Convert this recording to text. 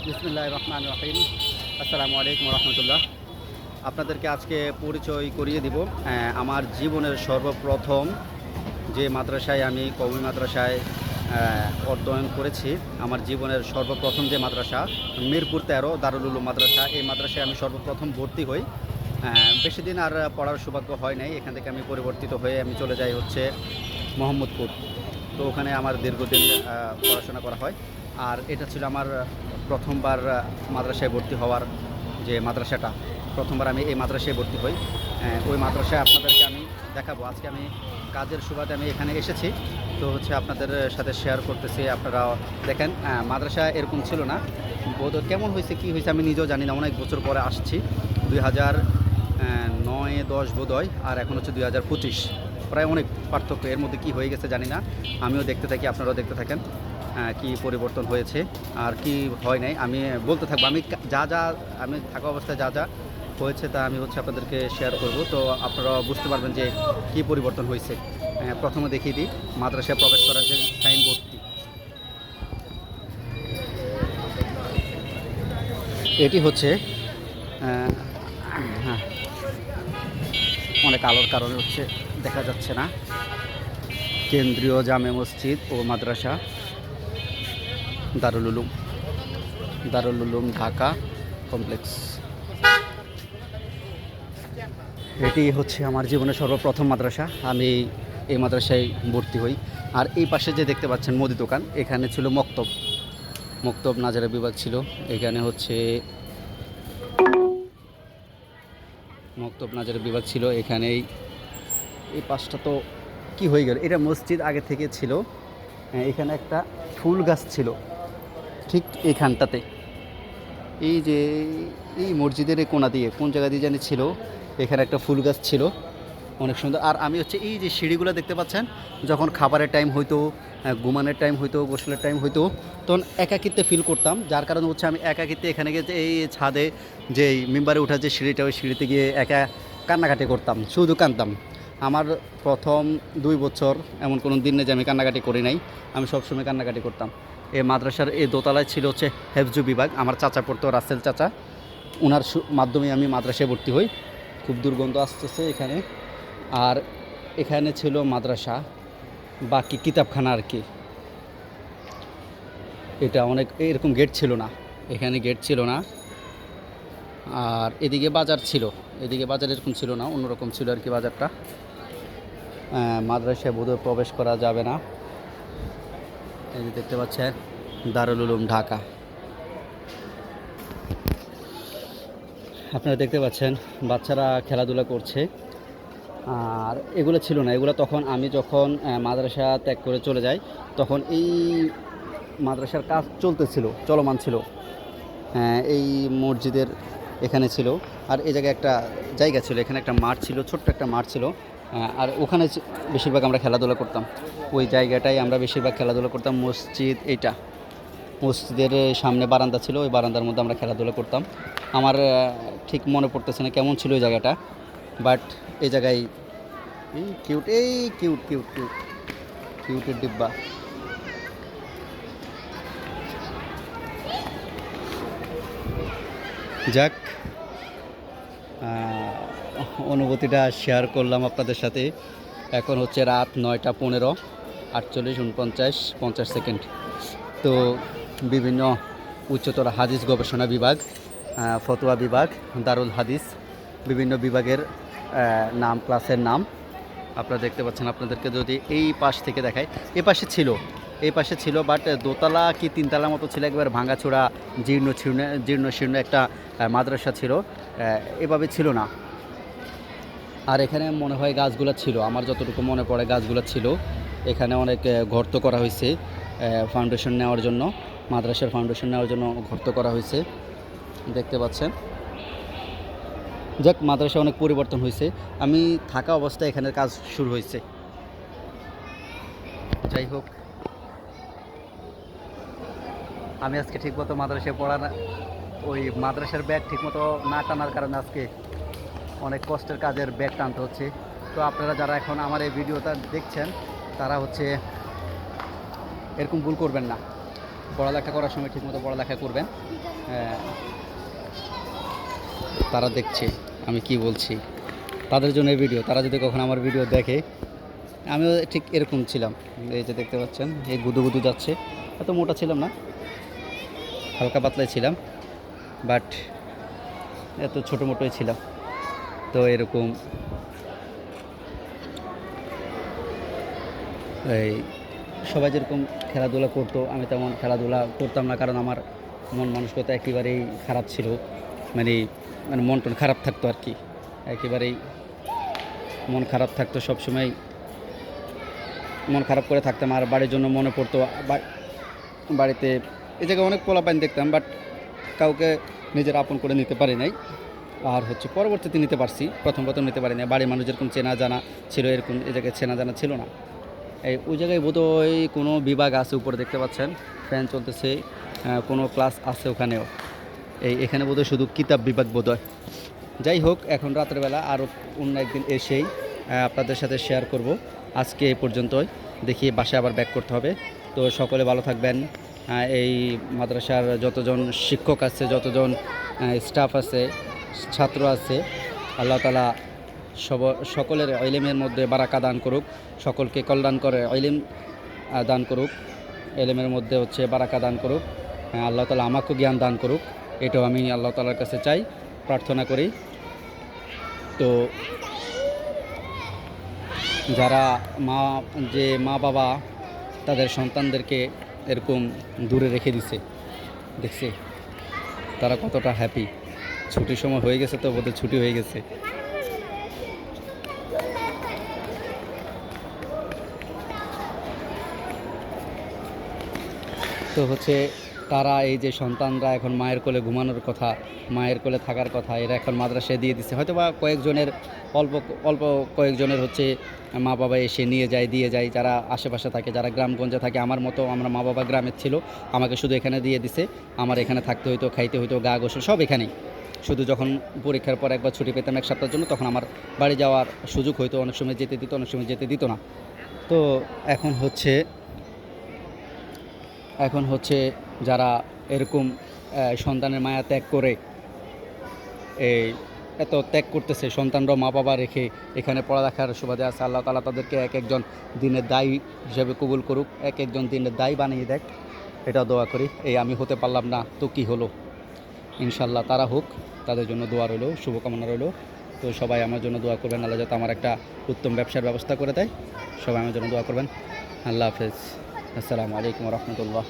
বিসমিল্লাহির রহমানির রহিম। আসসালামু আলাইকুম রহমতুল্লাহ। আপনাদেরকে আজকে পরিচয় করিয়ে দিব আমার জীবনের সর্বপ্রথম যে মাদ্রাসায় আমি কওমি মাদ্রাসায় অধ্যয়ন করেছি। আমার জীবনের সর্বপ্রথম যে মাদ্রাসা মিরপুর 13 দারুল উলুম মাদ্রাসা, এই মাদ্রাসায় আমি সর্বপ্রথম ভর্তি হই। বেশি দিন আর পড়ার সৌভাগ্য হয় নাই। এখান থেকে আমি পরিবর্তিত হয়ে আমি চলে যাই হচ্ছে মোহাম্মদপুর। তো ওখানে আমার দীর্ঘদিন পড়াশোনা করা হয়। আর এটা ছিল আমার প্রথমবার মাদ্রাসায় ভর্তি হওয়ার যে মাদ্রাসাটা, প্রথমবার আমি এই মাদ্রাসায় ভর্তি হই। ওই মাদ্রাসায় আপনাদেরকে আমি দেখাবো। আজকে আমি কাজের সুবাদে আমি এখানে এসেছি, তো হচ্ছে আপনাদের সাথে শেয়ার করতেছি। আপনারা দেখেন, মাদ্রাসা এরকম ছিল না। বোধ কেমন হয়েছে কী হয়েছে আমি নিজেও জানি না। অনেক বছর পরে আসছি, 2009-10 বোধ হয়, আর এখন হচ্ছে 2025। প্রায় অনেক পার্থক্য, এর মধ্যে কী হয়ে গেছে জানি না। আমিও দেখতে থাকি, আপনারাও দেখতে থাকেন কি পরিবর্তন হয়েছে আর কি হয় নাই। আমি বলতে থাকবো, আমি যা যা আমি থাকা অবস্থায় যা যা হয়েছে তা আমি হচ্ছে আপনাদেরকে শেয়ার করব। তো আপনারা বুঝতে পারবেন যে কি পরিবর্তন হয়েছে। প্রথমে দেখিয়ে দিই মাদ্রাসায় প্রবেশ করার যে সাইনবোর্ডটি। এটি হচ্ছে হ্যাঁ, অনেক আলোর কারণে হচ্ছে দেখা যাচ্ছে না। কেন্দ্রীয় জামে মসজিদ ও মাদ্রাসা দারুল উলুম ঢাকা কমপ্লেক্স। এটি হচ্ছে আমার জীবনের সর্বপ্রথম মাদ্রাসা। আমি এই মাদ্রাসায় ভর্তি হই। আর এই পাশে যে দেখতে পাচ্ছেন মুদি দোকান, এখানে ছিল মক্তব নাজারা বিভাগ ছিল। এখানে হচ্ছে মক্তব নাজারা বিভাগ ছিল। এখানেই এই পাশটা তো কি হয়ে গেল, এটা মসজিদ আগে থেকে ছিল। এখানে একটা ফুল গাছ ছিল ঠিক এইখানটাতে। এই যে এই মসজিদের কোণা দিয়ে কোন জায়গা দিয়ে জানি ছিল, এখানে একটা ফুল গাছ ছিল অনেক সুন্দর। আর আমি হচ্ছে এই যে সিঁড়িগুলো দেখতে পাচ্ছেন, যখন খাবারের টাইম হইতো, ঘুমানোর টাইম হইতো, গোসলের টাইম হইতো, তখন একাকিত্বে ফিল করতাম। যার কারণে হচ্ছে আমি একাকিত্বে এখানে গিয়ে এই ছাদে যে মেম্বারে ওঠা যে সিঁড়িটা, ওই সিঁড়িতে গিয়ে একা কান্নাকাটি করতাম, শুধু কাঁদতাম। আমার প্রথম 2 বছর এমন কোনো দিন নেই যে আমি কান্নাকাটি করি নাই। আমি সবসময় কান্নাকাটি করতাম। এই মাদ্রাসার এই দোতলায় ছিল হচ্ছে হেফজু বিভাগ। আমার চাচা পড়তো, রাসেল চাচা, ওনার মাধ্যমে আমি মাদ্রাসায় ভর্তি হই। খুব দুর্গন্ধ আসতেছে এখানে। আর এখানে ছিল মাদ্রাসা, বাকি কিতাবখানা আর কি। এটা অনেক এরকম গেট ছিল না, এখানে গেট ছিল না। আর এদিকে বাজার ছিল, এদিকে বাজার এরকম ছিল না, অন্যরকম ছিল আর কি বাজারটা। মাদ্রাসায় বোধহয় প্রবেশ করা যাবে না। এই যে দেখতে পাচ্ছেন দারুল উলুম ঢাকা। আপনারা দেখতে পাচ্ছেন বাচ্চারা খেলাধুলা করছে। আর এগুলো ছিল না, এগুলো তখন আমি যখন মাদ্রাসা ত্যাগ করে চলে যাই, তখন এই মাদ্রাসার কাজ চলমান ছিল। এই মসজিদের এখানে ছিল। আর এই জায়গায় একটা জায়গা ছিল, এখানে একটা মাঠ ছিল, ছোট্ট একটা মাঠ ছিল। আর ওখানে বেশিরভাগ আমরা খেলাধুলা করতাম। ওই জায়গাটাই আমরা বেশিরভাগ খেলাধুলা করতাম। এইটা মসজিদের সামনে বারান্দা ছিল, ওই বারান্দার মধ্যে আমরা খেলাধুলা করতাম। আমার ঠিক মনে পড়তেছে না কেমন ছিল ওই জায়গাটা, বাট এই জায়গায় কিউটের ডিব্বা। যাক, অনুভূতিটা শেয়ার করলাম আপনাদের সাথে। এখন হচ্ছে রাত 9টা 15, 48, 49, 50 তো বিভিন্ন উচ্চতর হাদিস গবেষণা বিভাগ, ফতোয়া বিভাগ, দারুল হাদিস, বিভিন্ন বিভাগের নাম, ক্লাসের নাম আপনারা দেখতে পাচ্ছেন। আপনাদেরকে যদি এই পাশ থেকে দেখায়, এই পাশে ছিল, বাট দোতলা কি 3তলার মতো ছিল, একবার ভাঙাচোরা জীর্ণ একটা মাদ্রাসা ছিল। এভাবে ছিল না। আর এখানে মনে হয় গাছগুলো ছিল, আমার যতটুকু মনে পড়ে গাছগুলো ছিল। এখানে অনেক গর্ত করা হয়েছে ফাউন্ডেশন নেওয়ার জন্য, মাদ্রাসার ফাউন্ডেশন নেওয়ার জন্য গর্ত করা হয়েছে, দেখতে পাচ্ছেন। যাক, মাদ্রাসা অনেক পরিবর্তন হয়েছে। আমি থাকা অবস্থায় এখানের কাজ শুরু হয়েছে। যাই হোক, আমি আজকে ঠিকমতো মাদ্রাসায় ওই মাদ্রাসার ব্যাগ ঠিকমতো না টানার কারণে আজকে অনেক কষ্টের কাজের ব্যাগ টানতে হচ্ছে। তো আপনারা যারা এখন আমার এই ভিডিওটা দেখছেন, তারা হচ্ছে এরকম ভুল করবেন না। পড়ালেখা করার সময় ঠিকমতো পড়ালেখা করবেন। আহ, তারা দেখছে আমি কি বলছি, তাদের জন্য এই ভিডিও। তারা যদি কখনো আমার ভিডিও দেখে, আমিও ঠিক এরকম ছিলাম। এই যে দেখতে পাচ্ছেন, এই গুদু গুদু যাচ্ছে। এত মোটা ছিলাম না, হালকা পাতলাই ছিলাম, বাট এত ছোটো মোটোই ছিলাম। তো এরকম এই সবাই যেরকম খেলাধুলা করতো, আমি তেমন খেলাধুলা করতাম না, কারণ আমার মন মানসিকতা একেবারেই খারাপ ছিল। মানে মানে মন টন খারাপ থাকতো আর কি, একেবারেই মন খারাপ থাকতো সবসময়। মন খারাপ করে থাকতাম, আর বাড়ির জন্য মনে পড়তো। বাড়িতে এই জায়গায় অনেক পোলাপাইন দেখতাম, বাট কাউকে নিজের আপন করে নিতে পারি নাই। আর হচ্ছে পরবর্তীতে নিতে পারছি, প্রথম নিতে পারি না। বাড়ির মানুষ যেরকম চেনা জানা ছিল, এরকম এই জায়গায় চেনা জানা ছিল না। ওই জায়গায় বোধহয় কোনো বিভাগ আছে, উপরে দেখতে পাচ্ছেন ফ্যান চলতেছে, কোনো ক্লাস আছে ওখানেও। এখানে বোধহয় শুধু কিতাব বিভাগ বোধহয়। যাই হোক, এখন রাতের বেলা আরও অন্য একদিন এসেই আপনাদের সাথে শেয়ার করব। আজকে এই পর্যন্তই, দেখি বাসায় আবার ব্যাক করতে হবে। তো সকলে ভালো থাকবেন। এই মাদ্রাসার যতজন শিক্ষক আছে, যতজন স্টাফ আছে, ছাত্র আছে, আল্লাহ তাআলা সকলের ইলমের মধ্যে বারাকা দান করুক, সকলকে কল্যাণ করে ইলম দান করুক, ইলমের মধ্যে হচ্ছে বারাকা দান করুক। আল্লাহ তাআলা আমাকেও জ্ঞান দান করুক, এটাও আমি আল্লাহ তাআলার কাছে চাই, প্রার্থনা করি। তো যারা মা বাবা তাদের সন্তানদেরকে এরকম দূরে রেখে দিছে, দেখছি তারা কতটা হ্যাপি। ছুটির সময় হয়ে গেছে, তো ওদের ছুটি হয়ে গেছে। তো হচ্ছে তারা এই যে সন্তানরা এখন মায়ের কোলে ঘুমানোর কথা, মায়ের কোলে থাকার কথা, এরা এখন মাদ্রাসায় দিয়ে দিচ্ছে। হয়তো বা কয়েকজনের অল্প অল্প কয়েকজনের হচ্ছে মা বাবা এসে নিয়ে যায়, দিয়ে যায়, যারা আশেপাশে থাকে, যারা গ্রামগঞ্জে থাকে। আমার মতো, আমরা মা বাবা গ্রামের ছিল, আমাকে শুধু এখানে দিয়ে দিছে। আমার এখানে থাকতে হইতো, খাইতে হইতো, গা গোসল সব এখানেই। শুধু যখন পরীক্ষার পর একবার ছুটি পেতাম 1 সপ্তাহের জন্য, তখন আমার বাড়ি যাওয়ার সুযোগ হইতো। অনেক সময় যেতে দিত, অনেক সময় যেতে দিত না। তো এখন হচ্ছে যারা এরকম সন্তানের মায়া ত্যাগ করে, এই এত ত্যাগ করতেছে, সন্তানরাও মা বাবা রেখে এখানে পড়ালেখার সুবাদে আছে, আল্লাহ তাআলা তাদেরকে এক একজন দিনের দায়ী হিসেবে কবুল করুক, এক একজন দিনের দায়ী বানিয়ে দেখ, এটা দোয়া করি। আমি হতে পারলাম না তো কি হলো, ইনশাল্লাহ তারা হোক, তাদের জন্য দোয়া রইল, শুভকামনা রইল। তো সবাই আমার জন্য দোয়া করবেন, আল্লাহ যাতে আমার একটা উত্তম ব্যবসার ব্যবস্থা করে দেয়। সবাই আমার জন্য দোয়া করবেন। আল্লাহ হাফেজ। আসসালামু আলাইকুম ওয়া রাহমাতুল্লাহ।